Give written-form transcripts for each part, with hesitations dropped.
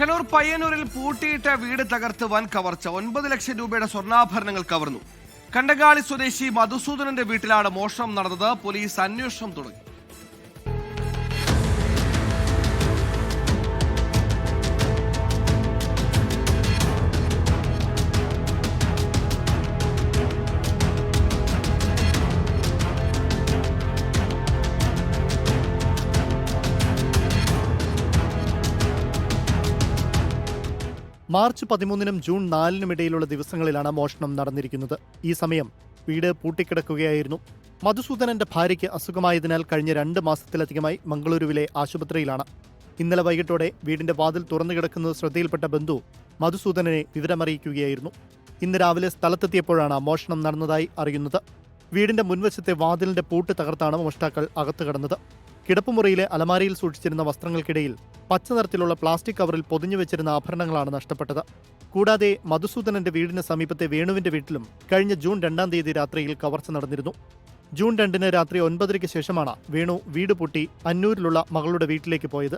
കണ്ണൂർ പയ്യന്നൂരിൽ പൂട്ടിയിട്ട വീട് തകർത്ത് വൻ കവർച്ച. 9 ലക്ഷം രൂപയുടെ സ്വർണ്ണാഭരണങ്ങൾ കവർന്നു. കണ്ടങ്ങാളി സ്വദേശി മധുസൂദനന്റെ വീട്ടിലാണ് മോഷണം നടന്നത്. പോലീസ് അന്വേഷണം തുടങ്ങി. മാർച്ച് 13-നും ജൂൺ 4-നും ഇടയിലുള്ള ദിവസങ്ങളിലാണ് മോഷണം നടന്നിരിക്കുന്നത്. ഈ സമയം വീട് പൂട്ടിക്കിടക്കുകയായിരുന്നു. മധുസൂദനന്റെ ഭാര്യയ്ക്ക് അസുഖമായതിനാൽ കഴിഞ്ഞ 2 മാസത്തിലധികമായി മംഗളൂരുവിലെ ആശുപത്രിയിലാണ്. ഇന്നലെ വൈകിട്ടോടെ വീടിന്റെ വാതിൽ തുറന്നു കിടക്കുന്നത് ശ്രദ്ധയിൽപ്പെട്ട ബന്ധു മധുസൂദനനെ വിവരമറിയിക്കുകയായിരുന്നു. ഇന്ന് രാവിലെ സ്ഥലത്തെത്തിയപ്പോഴാണ് മോഷണം നടന്നതായി അറിയുന്നത്. വീടിന്റെ മുൻവശത്തെ വാതിലിന്റെ പൂട്ട് തകർത്താണ് മോഷ്ടാക്കൾ അകത്തു കടന്നത്. കിടപ്പുമുറിയിലെ അലമാരയിൽ സൂക്ഷിച്ചിരുന്ന വസ്ത്രങ്ങൾക്കിടയിൽ പച്ച നിറത്തിലുള്ള പ്ലാസ്റ്റിക് കവറിൽ പൊതിഞ്ഞു വെച്ചിരുന്ന ആഭരണങ്ങളാണ് നഷ്ടപ്പെട്ടത്. കൂടാതെ മധുസൂദനന്റെ വീടിന് സമീപത്തെ വേണുവിന്റെ വീട്ടിലും കഴിഞ്ഞ ജൂൺ 2-ാം തീയതി രാത്രിയിൽ കവർച്ച നടന്നിരുന്നു. ജൂൺ 2-ന് രാത്രി 9:30-ക്ക് ശേഷമാണ് വേണു വീട് പൂട്ടി അന്നൂരിലുള്ള മകളുടെ വീട്ടിലേക്ക് പോയത്.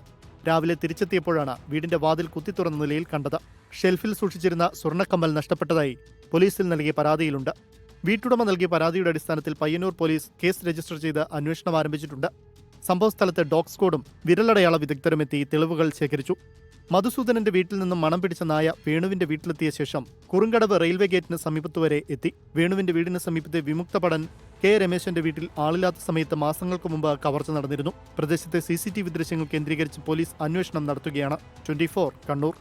രാവിലെ തിരിച്ചെത്തിയപ്പോഴാണ് വീടിന്റെ വാതിൽ കുത്തിത്തുറന്ന നിലയിൽ കണ്ടത്. ഷെൽഫിൽ സൂക്ഷിച്ചിരുന്ന സ്വർണ്ണക്കമ്മൽ നഷ്ടപ്പെട്ടതായി പോലീസിൽ നൽകിയ പരാതിയിലുണ്ട്. വീട്ടുടമ നൽകിയ പരാതിയുടെ അടിസ്ഥാനത്തിൽ പയ്യന്നൂർ പോലീസ് കേസ് രജിസ്റ്റർ ചെയ്ത് അന്വേഷണം ആരംഭിച്ചിട്ടുണ്ട്. സംഭവസ്ഥലത്ത് ഡോഗ് സ്ക്വാഡും വിരലടയാള വിദഗ്ധരുമെത്തി തെളിവുകൾ ശേഖരിച്ചു. മധുസൂദനന്റെ വീട്ടിൽ നിന്നും മണം പിടിച്ച നായ വേണുവിന്റെ വീട്ടിലെത്തിയ ശേഷം കുറുങ്കടവ് റെയിൽവേ ഗേറ്റിന് സമീപത്തുവരെ എത്തി. വേണുവിന്റെ വീടിന് സമീപത്തെ വിമുക്ത പടൻ കെ രമേശന്റെ വീട്ടിൽ ആളില്ലാത്ത സമയത്ത് മാസങ്ങൾക്ക് മുമ്പ് കവർച്ച നടന്നിരുന്നു. പ്രദേശത്തെ CCTV ദൃശ്യങ്ങൾ കേന്ദ്രീകരിച്ച് പോലീസ് അന്വേഷണം നടത്തുകയാണ്. 24 കണ്ണൂർ.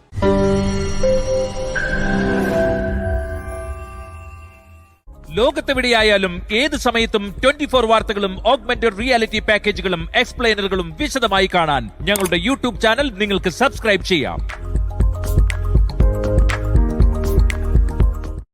ലോകത്തെവിടെയായാലും ഏത് സമയത്തും 24 വാർത്തകളും ഓഗ്മെന്റഡ് റിയാലിറ്റി പാക്കേജുകളും എക്സ്പ്ലെയിനറുകളും വിശദമായി കാണാൻ ഞങ്ങളുടെ YouTube ചാനൽ നിങ്ങൾക്ക് സബ്സ്ക്രൈബ് ചെയ്യാം.